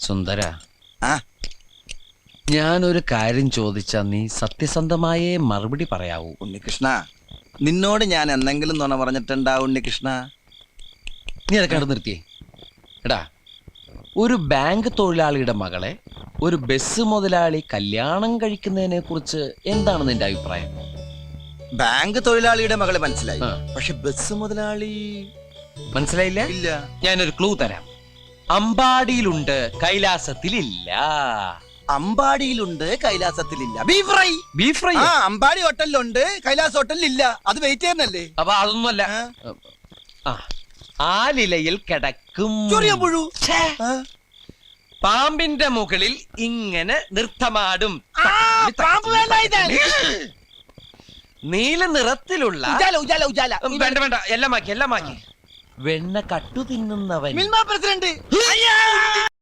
സുന്ദര, ആ ഞാനൊരു കാര്യം ചോദിച്ചാ നീ സത്യസന്ധമായേ മറുപടി പറയാവൂ. ഉണ്ണികൃഷ്ണ, നിന്നോട് ഞാൻ എന്തെങ്കിലും നുണ പറഞ്ഞിട്ടുണ്ടാ ഉണ്ണികൃഷ്ണ? നീ അതൊക്കെ അവിടെ നിർത്തിയേ. എടാ, ഒരു ബാങ്ക് തൊഴിലാളിയുടെ മകളെ ഒരു ബസ് മുതലാളി കല്യാണം കഴിക്കുന്നതിനെ കുറിച്ച് എന്താണ് നിന്റെ അഭിപ്രായം? ബാങ്ക് തൊഴിലാളിയുടെ മകളെ മനസ്സിലായി, ആ. പക്ഷെ ബസ് മുതലാളി മനസ്സിലായില്ല? ഇല്ല. ഞാനൊരു ക്ലൂ തരാം. അമ്പാടിയിലുണ്ട്, കൈലാസത്തിലില്ല. അമ്പാടിയിലുണ്ട്, കൈലാസത്തിലില്ല. Beef fry. Beef fry. ആ, അമ്പാടി ഹോട്ടലിലുണ്ട്, കൈലാസ് ഹോട്ടലിലില്ല. അത് വെയിറ്റ് ചെയ്യുന്നല്ലേ? അപ്പൊ അതൊന്നുമല്ല. ആ, ആലിലയിൽ കിടക്കും ചൊറിയ പുഴു. ഛേ, പാമ്പിന്റെ മുകളിൽ ഇങ്ങനെ നൃത്തമാടും. നീല നിറത്തിലുള്ള ഉജാല ഉജാല ഉജാല. വേണ്ട വേണ്ട, എല്ലാം മാക്കി. വെണ്ണ കട്ടു തിന്നുന്നവൻ. മിൽമ പ്രസിഡന്റ്.